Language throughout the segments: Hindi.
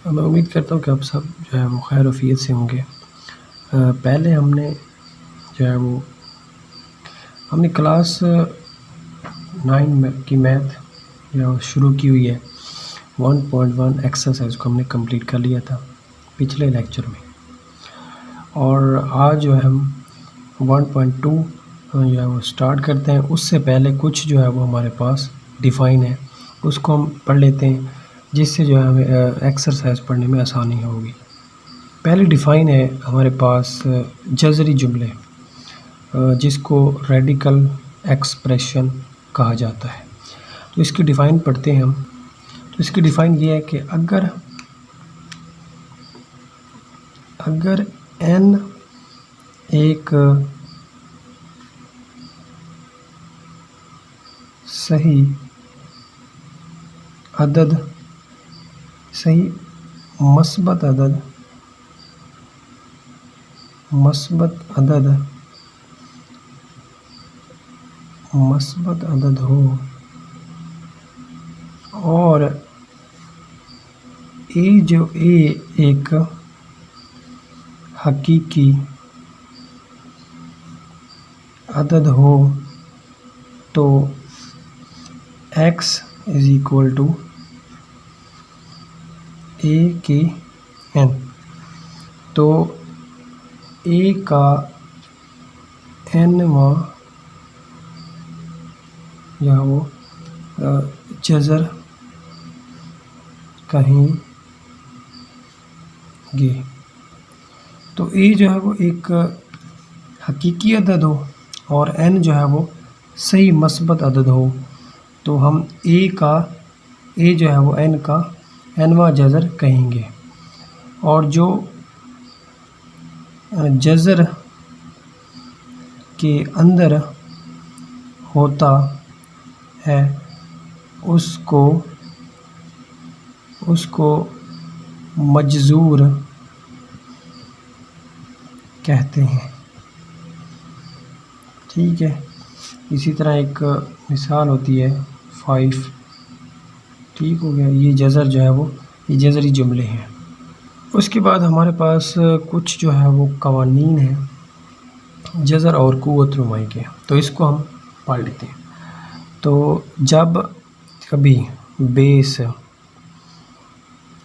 मैं उम्मीद करता हूँ कि आप सब जो है वो खैर वफ़ियत से होंगे। पहले हमने जो है वो हमने क्लास 9 में की मैथ जो शुरू की हुई है 1.1 एक्सरसाइज को हमने कंप्लीट कर लिया था पिछले लेक्चर में, और आज जो है हम 1.2 जो है वो स्टार्ट करते हैं। उससे पहले कुछ जो है वो हमारे पास डिफ़ाइन है, उसको हम पढ़ लेते हैं, जिससे जो है हमें एक्सरसाइज पढ़ने में आसानी होगी। पहले डिफ़ाइन है हमारे पास जज़री जुमले, जिसको रेडिकल एक्सप्रेशन कहा जाता है। तो इसकी डिफ़ाइन पढ़ते हैं हम। तो इसकी डिफ़ाइन ये है कि अगर n एक सही मस्बत अदद हो और a एक हकीकी अदद हो, तो x is equal to a के n। तो a का nवां या वो जज़र कहेंगे। तो a जो है वो एक हकीकी अदद हो और n जो है वो सही मस्बत अदद हो, तो हम a जो है वो n का nवां जज़र कहेंगे। और जो जज़र के अंदर होता है उसको मजज़ूर कहते हैं। ठीक है, इसी तरह एक मिसाल होती है 5। ठीक हो गया, ये जज़र जो है वो ये जज़री जुमले हैं। उसके बाद हमारे पास कुछ जो है वो कवानीन हैं जज़र और क़ुव्वत नुमाई के, तो इसको हम पढ़ लेते हैं। तो जब कभी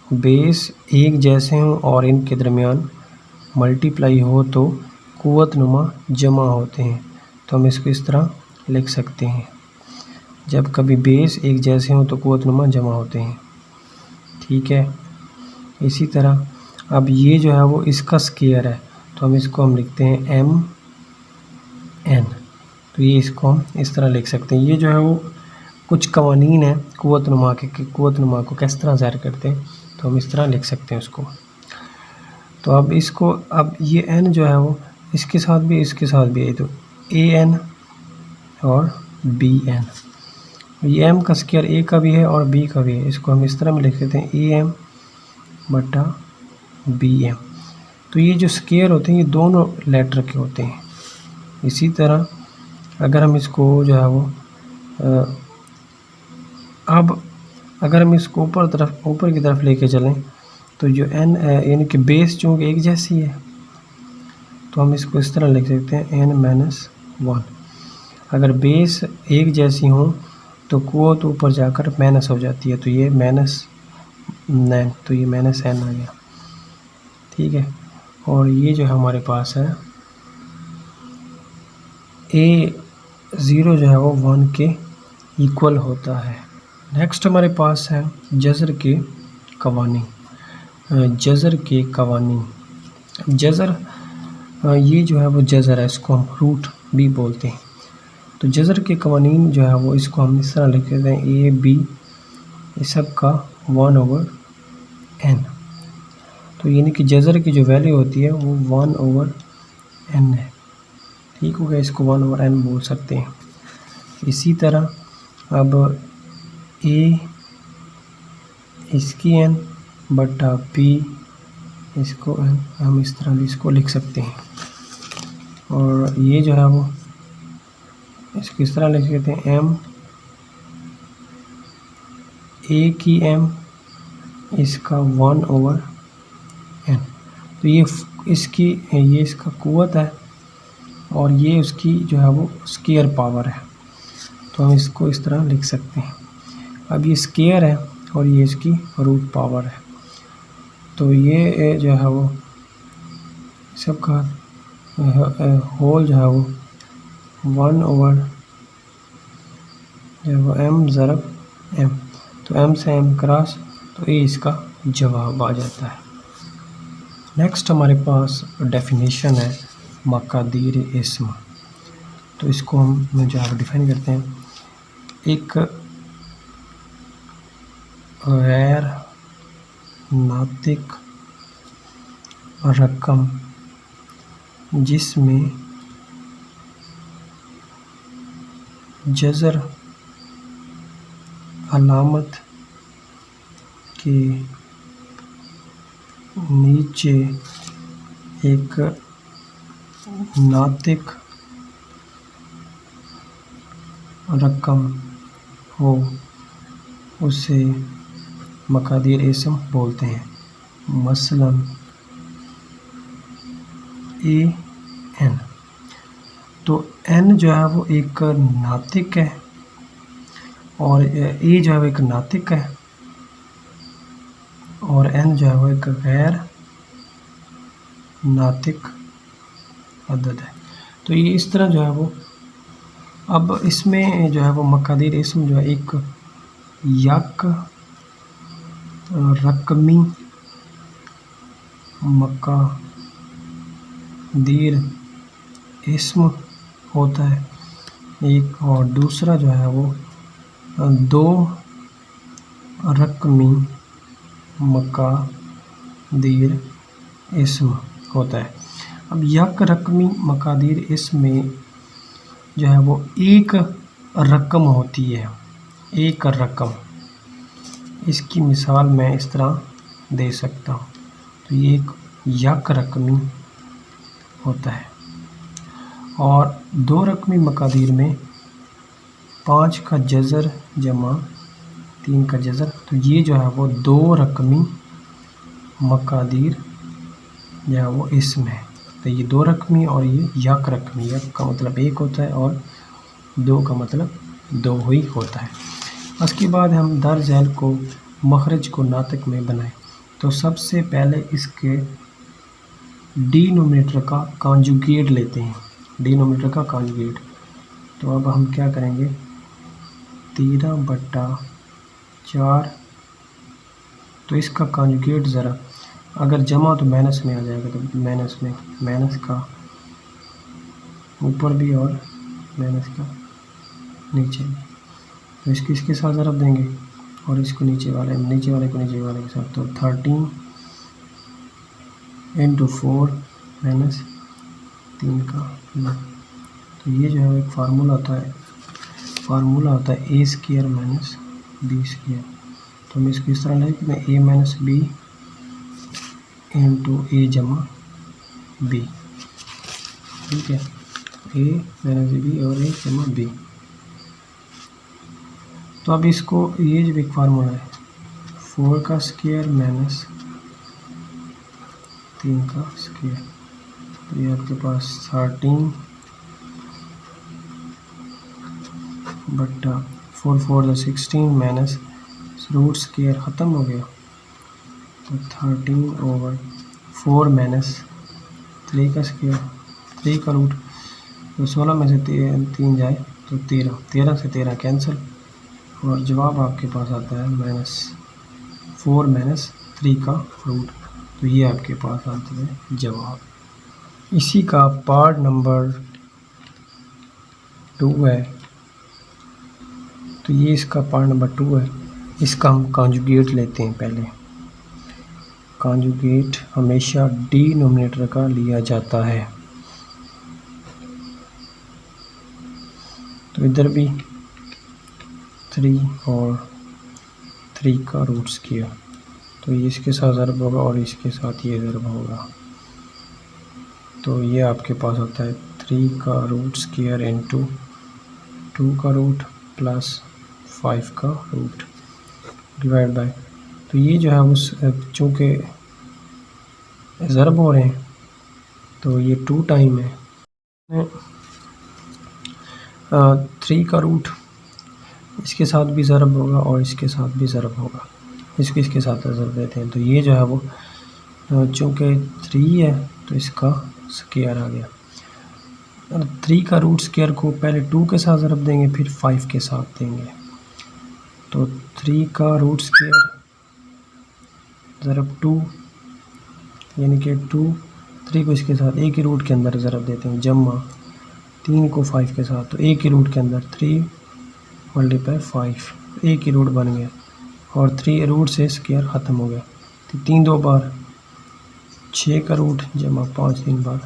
बेस एक जैसे हों और इनके दरमियान मल्टीप्लाई हो तो क़ुव्वत नुमा जमा होते हैं। तो हम इसको इस तरह लिख सकते हैं, जब कभी बेस एक जैसे हों तो क़ुव्वत नुमा जमा होते हैं। ठीक है, इसी तरह अब ये जो है वो इसका स्क्वायर है, तो हम लिखते हैं mn। तो ये इसको हम इस तरह लिख सकते हैं। ये जो है वो कुछ कवानीन है क़ुव्वत नुमा के, क़ुव्वत नुमा को किस तरह ज़ाहिर करते हैं, तो हम इस तरह लिख सकते हैं उसको। तो अब ये n जो है वो इसके साथ भी है, तो an और bn। ये m का स्क्वायर a का भी है और b का भी है, इसको हम इस तरह में लिख देते हैं am बटा bm। तो ये जो स्क्वायर होते हैं ये दोनों लेटर के होते हैं। इसी तरह अगर हम इसको जो है वो अब अगर हम इसको ऊपर की तरफ लेके चलें, तो जो n यानी कि बेस चूँकि एक जैसी है, तो हम इसको इस तरह लिख सकते हैं n-1। अगर बेस एक जैसी हो तो क़ुव्वत ऊपर जाकर माइनस हो जाती है, तो ये -9, तो ये -n आ गया। ठीक है, और ये जो हमारे पास है a0 जो है वो 1 के इक्वल होता है। नेक्स्ट हमारे पास है जज़र के कवानीन। जज़र ये जो है वो जज़र है, इसको हम रूट भी बोलते हैं। तो जज़र के कवानीन जो है वो इसको हम इस तरह लिख देते हैं a b इस सब का 1/n। तो यानी कि जज़र की जो वैल्यू होती है वो 1/n है। ठीक हो गया, इसको 1/n बोल सकते हैं। इसी तरह अब a इसकी n बटा p इसको n, हम इस तरह भी इसको लिख सकते हैं। और ये जो है वो इसको इस तरह लिख देते हैं m a की m इसका 1/n। तो ये इसका कुव्वत है और ये उसकी जो है वो स्केयर पावर है। तो हम इसको इस तरह लिख सकते हैं। अब ये स्केयर है और ये इसकी रूट पावर है। तो ये जो है वो सबका होल जो है वो 1/m ज़रब m। तो m से m क्रॉस, तो ये इसका जवाब आ जाता है। नेक्स्ट हमारे पास डेफिनेशन है मकादीर इस्म। तो इसको हम जो है डिफाइन करते हैं। एक गैर नातिक रकम जिसमें जज़र अलामत के नीचे एक नातिक रकम हो उसे मकादीर इस्म बोलते हैं। मसलन n। तो n जो है वो एक नातिक है और a जो है वो एक नातिक है और n जो है वो एक गैर नातिक अदद है। तो ये इस तरह जो है वो, अब इसमें जो है वो मकादीर इस्म जो है एक यक रकमी मकादीर इस्म होता है एक, और दूसरा जो है वो दो रकमी मकादीर इस्म होता है। अब यक रकमी मकादीर इस्म में जो है वो एक रकम होती है, एक रकम। इसकी मिसाल मैं इस तरह दे सकता हूँ। तो ये एक यक रकमी होता है और दो रकमी मकादीर में 5 का जज़र जमा 3 का जज़र। तो ये जो है वो दो रकमी मकादीर जो है वो इस्म है। तो ये दो रकमी और ये यक रकमी। यक का मतलब एक होता है और दो का मतलब दो ही होता है। उसके बाद हम दर झैल को मखरज को नातिक में बनाएं। तो सबसे पहले इसके डिनोमिनेटर का कॉन्जुगेट लेते हैं, डिनोमिनेटर का कॉन्जुगेट। तो अब हम क्या करेंगे, 13/4। तो इसका कॉन्जुगेट ज़रा अगर जमा तो माइनस में आ जाएगा, तो माइनस में, माइनस का ऊपर भी और माइनस का नीचे भी। तो इसके साथ ज़रा देंगे और इसको नीचे वाले को नीचे वाले के साथ। तो 13 × 4 माइनस 3 का। तो ये जो है एक फार्मूला होता है a² माइनस b²। तो हम इसको इस तरह लेंगे कि a माइनस b × a जमा b। ठीक है, a माइनस b और a जमा b। तो अब इसको, ये जो एक फार्मूला है 4 का स्क्वायर माइनस 3 का स्क्वायर। तो ये आपके पास 13/4 16 माइनस रूट स्क्वायर ख़त्म हो गया। तो 13/4 माइनस 3 का स्क्वायर, 3 का रूट। तो 16 में से 3 जाए तो 13, 13 से 13 कैंसिल और जवाब आपके पास आता है -4 माइनस 3 का रूट। तो ये आपके पास आता है जवाब। इसी का पार्ट नंबर 2 है। तो ये इसका पार्ट नंबर 2 है। इसका हम कॉन्जुगेट लेते हैं। पहले कॉन्जुगेट हमेशा डिनोमिनेटर का लिया जाता है। तो इधर भी 3 और 3 का रूट स्क्वायर। तो ये इसके साथ ज़रब होगा और इसके साथ ये ज़रब होगा। तो ये आपके पास होता है 3 का रूट स्क्वायर इंटू 2 का रूट प्लस 5 का रूट डिवाइड बाय तो ये जो है उस चूँकि ज़रब हो रहे हैं तो ये 2 टाइम है। 3 का रूट इसके साथ भी ज़रब होगा और इसके साथ भी ज़रब होगा, इसको इसके साथ ज़रब देते हैं। तो ये जो है वो चूँकि 3 है तो इसका स्क्वायर आ गया। 3 का रूट स्क्वायर को पहले 2 के साथ ज़रब देंगे फिर 5 के साथ देंगे। तो 3 का रूट स्क्वायर ज़रब 2 यानी कि 3 को इसके साथ एक ही रूट के अंदर ज़रब देते हैं, जमा 3 को 5 के साथ, तो एक ही रूट के अंदर 3 मल्टीप्लाई 5 एक ही रूट बन गया और 3 रूट से स्क्वायर ख़त्म हो गया। तो 3 2 बार 6 का रूट जमा 5 3 बार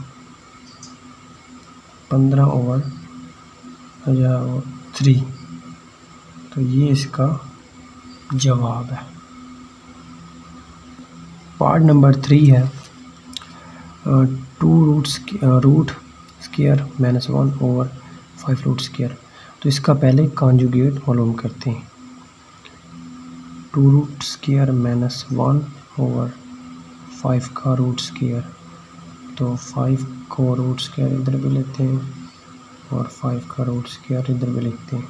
15/3। तो ये इसका जवाब है। पार्ट नंबर 3 है 2 रूट स्क्वायर -1/5 रूट स्क्वायर। तो इसका पहले कॉन्जुगेट मालूम करते हैं। 2 रूट स्क्वायर -1/5 का रूट स्क्वायर, तो 5 को रूट स्क्वायर इधर भी लेते हैं और 5 का रूट स्क्वायर इधर भी लिखते हैं।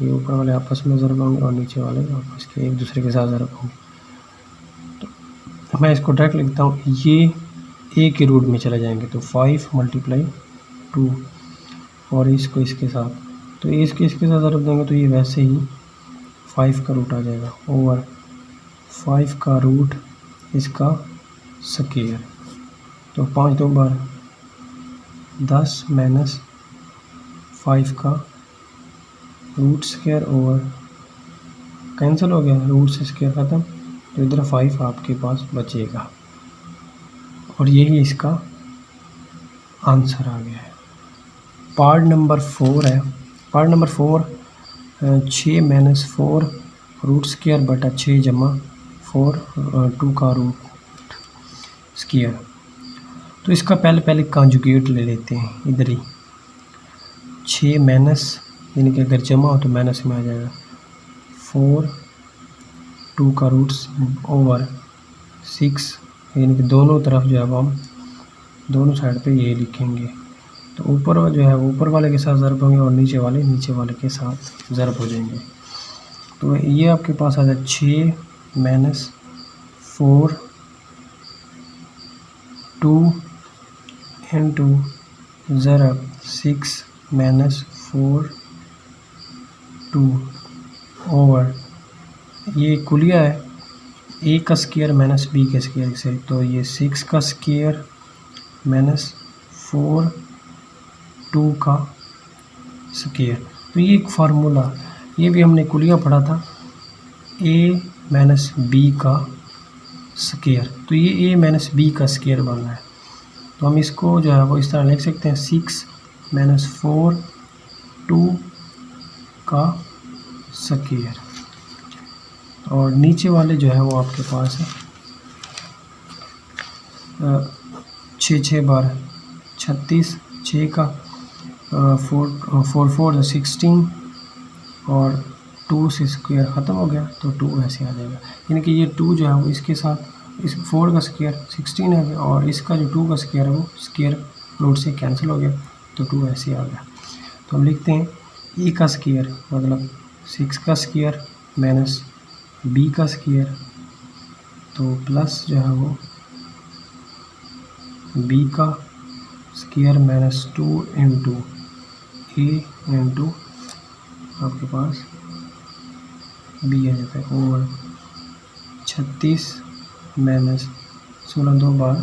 ये ऊपर वाले आपस में ज़रब होंगे और नीचे वाले आपस के एक दूसरे के साथ ज़रब होंगे। तो मैं इसको डायरेक्ट लिखता हूँ, ये एक ही रूट में चले जाएंगे तो 5 × 2 और इसको इसके साथ, तो इसको इसके साथ ज़रब देंगे तो ये वैसे ही 5 का रूट आ जाएगा ओवर 5 का रूट इसका स्क्वायर। तो 5 2 बार 10 - 5 का रूट स्क्वायर ओवर कैंसिल हो गया, रूट से स्क्वायर ख़त्म, तो इधर 5 आपके पास बचेगा और यही इसका आंसर आ गया है। पार्ट नंबर 4 है। पार्ट नंबर 4 6 - 4 रूट स्क्वायर बटा 6 जमा 4 2 का रूट स्क्वायर। तो इसका पहले कॉन्जुगेट ले लेते हैं इधर ही। 6 माइनस यानी कि अगर जमा हो तो माइनस में आ जाएगा 4 2 का रूट्स ओवर 6 यानी कि दोनों तरफ जो है वो हम दोनों साइड पे ये लिखेंगे। तो ऊपर जो है वो ऊपर वाले के साथ ज़रब होंगे और नीचे वाले के साथ ज़रब हो जाएंगे। तो ये आपके पास आ जाए 6 - 4 2 इंटू ज़रब 6 - 4 2 ओवर ये कुलिया है a का स्क्वायर माइनस b के स्क्वायर से, तो ये 6 का स्क्वायर माइनस 4 2 का स्क्वायर। तो ये एक फार्मूला, ये भी हमने कुलिया पढ़ा था, a माइनस b का स्क्वायर। तो ये a माइनस b का स्क्वायर बन रहा है, तो हम इसको जो है वो इस तरह लिख सकते हैं 6 - 4 2 का स्क्वायर। और नीचे वाले जो है वो आपके पास है 6 बार 36 6 का 4 4 16 और 2 से स्क्वायर ख़त्म हो गया तो 2 ऐसे आ जाएगा। यानी कि ये 2 जो है वो इसके साथ इस 4 का स्क्वायर 16 है और इसका जो 2 का स्क्वायर है वो स्क्वायर रूट से कैंसिल हो गया तो 2 ऐसे आ गया। तो हम लिखते हैं a का स्क्वायर मतलब 6 का स्क्वायर माइनस b का स्क्वायर, तो प्लस जो है वो b का square minus 2 into a into आपके पास b आ जाता है ओवर 36 माइनस 16 2 बार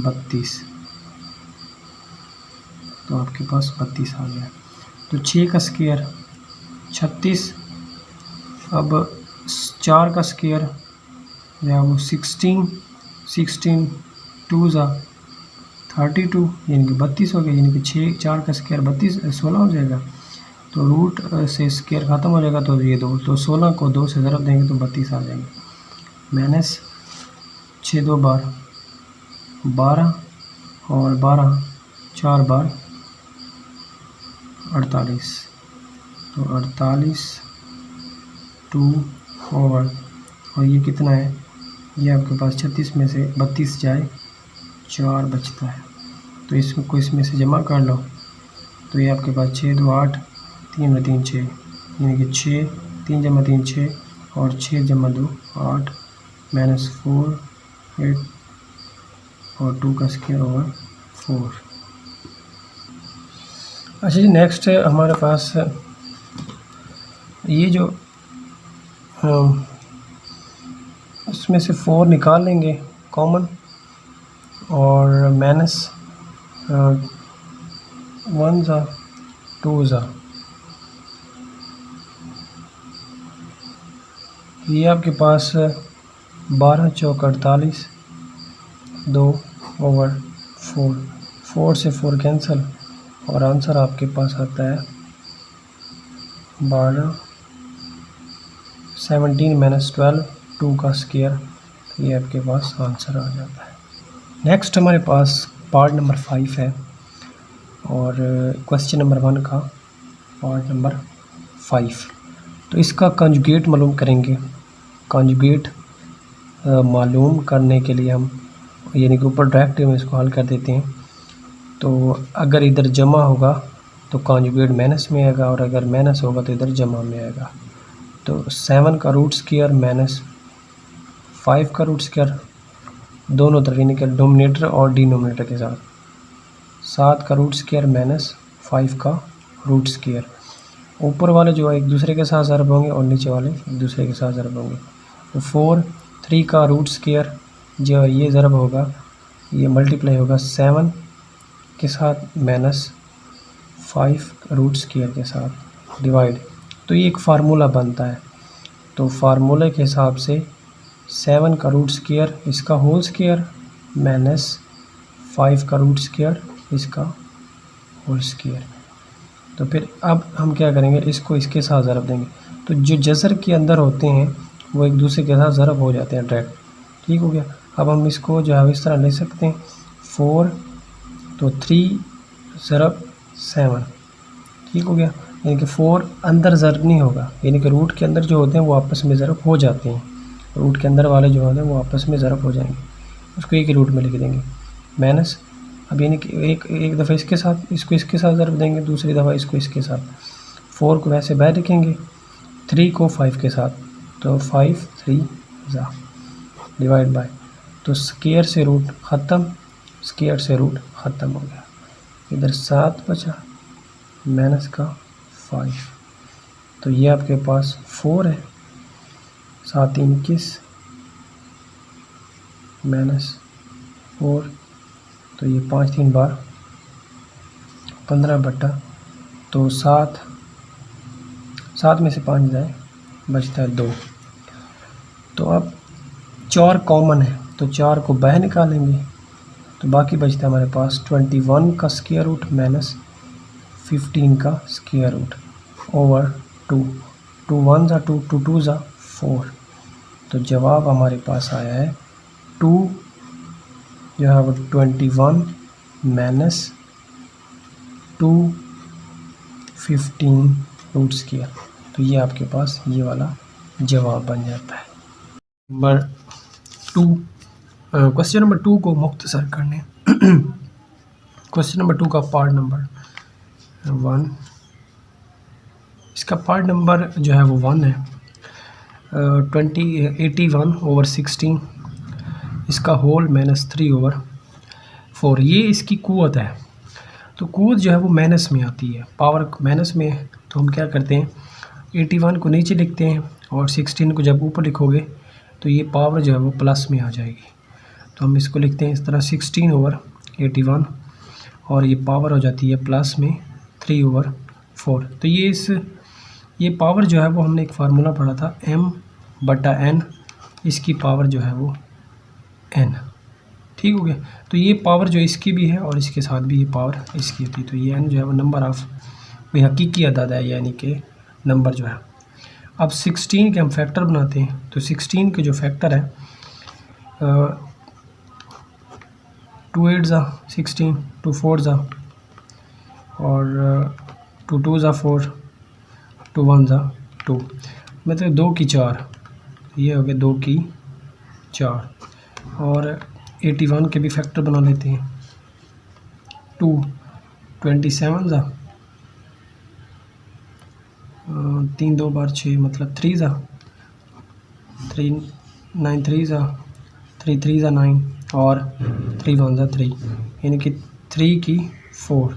32, तो आपके पास 32 आ गया। तो 6 का स्क्वायर 36, अब 4 का स्क्वायर जो है वो 16 2 ज़ा 32 यानी कि 32 हो गया। यानी कि 4 का स्क्वायर 16 हो जाएगा, तो रूट से स्क्वायर ख़त्म हो जाएगा तो ये 2, तो 16 को 2 से ज़रब देंगे तो 32 आ जाएंगे। माइनस 6 2 बार 12 और 12 4 बार 48, तो 48 2 ओवर, और ये कितना है, ये आपके पास 36 में से 32 जाए 4 बचता है, तो इसको इसमें से जमा कर लो, तो ये आपके पास 6 2 8, 3 और 3 6, यानी कि 6, 3 जमा 3 6 और 6 जमा 2 8 -4 8 और 2 का स्क्वायर ओवर 4। अच्छा जी, नेक्स्ट है हमारे पास ये जो इसमें से 4 निकाल लेंगे कॉमन, और माइनस 1 ज़ा 2 ज़ा, ये आपके पास 12 चौक 48, 2 ओवर 4, 4 से 4 कैंसिल, और आंसर आपके पास आता है 12 17 - 12 2 का स्क्वायर, ये आपके पास आंसर आ जाता है। नेक्स्ट हमारे पास पार्ट नंबर 5 है, और क्वेश्चन नंबर 1 का पार्ट नंबर 5। तो इसका कंजुगेट मालूम करेंगे। कंजुगेट मालूम करने के लिए हम यानी कि ऊपर डायरेक्ट में इसको हल कर देते हैं। तो अगर इधर जमा होगा तो कंजुगेट माइनस में आएगा, और अगर माइनस होगा तो इधर जमा में आएगा। तो 7 का रूट स्क्वायर माइनस 5 का रूट स्क्वायर दोनों तरफ यानी कि डोमिनेटर और डिनोमिनेटर के साथ, 7 का रूट स्क्वायर माइनस 5 का रूट स्क्वायर, ऊपर वाले जो है एक दूसरे के साथ ज़रब होंगे और नीचे वाले एक दूसरे के साथ ज़रब होंगे। तो 4 3 का रूट स्क्वायर जो ये ज़रब होगा, ये मल्टीप्लाई होगा 7 के साथ माइनस 5 रूट स्क्वायर के साथ डिवाइड। तो ये एक फार्मूला बनता है। तो फार्मूले के हिसाब से 7 का रूट स्क्वायर इसका होल स्क्वायर माइनस 5 का रूट स्क्वायर इसका होल स्क्वायर। तो फिर अब हम क्या करेंगे, इसको इसके साथ ज़रब देंगे। तो जो जज़र के अंदर होते हैं वो एक दूसरे के साथ ज़रब हो जाते हैं डायरेक्ट। ठीक हो गया। अब हम इसको जो है इस तरह ले सकते हैं, 4 तो 3 ज़रब 7, ठीक हो गया। यानी कि 4 अंदर ज़रब नहीं होगा, यानी कि रूट के अंदर जो होते हैं वो आपस में ज़रब हो जाते हैं। रूट के अंदर वाले जो होते हैं वो आपस में ज़रब हो जाएंगे, उसको एक ही रूट में लिख देंगे माइनस। अब यानी कि एक दफ़ा इसके साथ इसको इसके साथ ज़रब देंगे, दूसरी दफ़ा इसको इसके साथ। 4 को वैसे बाहर लिखेंगे, 3 को 5 के साथ, तो 5 3 ज़ा डिवाइड बाय, तो स्क्वायर से रूट ख़त्म, स्क्वायर से रूट ख़त्म हो गया। इधर 7 बचा माइनस का 5, तो ये आपके पास 4 है, 7 3 21 माइनस 4, तो ये 5 3 12 15 बटा, तो 7 में से 5 जाए बचता है 2। तो अब 4 कॉमन है, तो 4 को बाहर निकालेंगे, तो बाकी बचता है हमारे पास 21 का स्क्वायर रूट माइनस 15 का स्क्वायर रूट ओवर 2, 2 1 ज़ा 2, 2 2 ज़ा 4। तो जवाब हमारे पास आया है 2 जो है वो 21 माइनस 2 15 रूट स्क्वायर। तो ये आपके पास ये वाला जवाब बन जाता है। नंबर 2, क्वेश्चन नंबर 2 को मुख्तसर करने क्वेश्चन नंबर 2 का पार्ट नंबर 1, इसका पार्ट नंबर जो है वो 1 है। 81 ओवर 16 इसका होल माइनस 3 ओवर 4, ये इसकी कुव्वत है। तो कुव्वत जो है वो माइनस में आती है, पावर माइनस में है। तो हम क्या करते हैं, 81 को नीचे लिखते हैं और 16 को जब ऊपर लिखोगे तो ये पावर जो है वो प्लस में आ जाएगी। तो हम इसको लिखते हैं इस तरह 16 ओवर 81, और ये पावर हो जाती है प्लस में 3 ओवर 4। तो ये पावर जो है वो हमने एक फार्मूला पढ़ा था m/n, इसकी पावर जो है वो n, ठीक हो गया। तो ये पावर जो इसकी भी है और इसके साथ भी ये पावर इसकी होती है। तो ये n जो है वो नंबर ऑफ भी हकीकी अदाद है, यानी कि नंबर जो है। अब 16 के हम फैक्टर बनाते हैं। तो 16 के जो फैक्टर है 2 8 ज़ा 16, 2 4 ज़ा, और 2 2 ज़ा 4, 2 1 ज़ा 2। मतलब 2 की 4, ये हो गया 2 की 4। और 81 के भी फैक्टर बना लेते हैं। 2 27 ज़ा 3 2 बार 6 मतलब 3 ज़ा 3 9 3 ज़ा 3 3 ज़ा 9 और 3 1 ज़ा 3, यानी कि 3 की 4।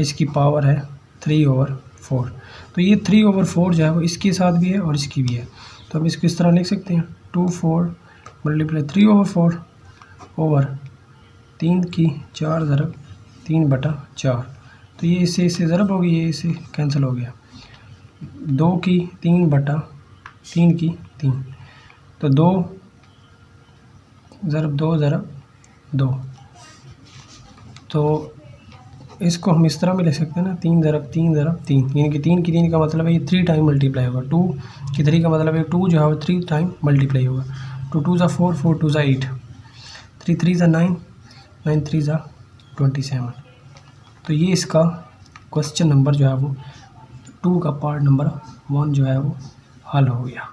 इसकी पावर है 3/4। तो ये 3/4 जो है वो इसके साथ भी है और इसकी भी है। तो हम इसको इस तरह लिख सकते हैं 2 4 मल्टीप्लाई 3/4 ओवर 3 की 4 ज़रब 3/4। तो ये इससे ज़रब हो गई, ये इससे कैंसिल हो गया। 2 की 3/3 की 3, तो 2 ज़रब 2 ज़रब 2। तो इसको हम इस तरह भी लिख सकते हैं ना, 3 ज़रब 3 ज़रब 3, यानी कि 3 की 3 का मतलब है ये 3 टाइम मल्टीप्लाई होगा। 2 की 3 का मतलब है 2 जो है वो 3 टाइम मल्टीप्लाई होगा। 2 2 ज़ा 4 4 2 ज़ा 8, 3 3 ज़ा 9 9 3 ज़ा 27। तो ये इसका क्वेश्चन नंबर जो है वो 2 का पार्ट नंबर 1 जो है वो हल हो गया।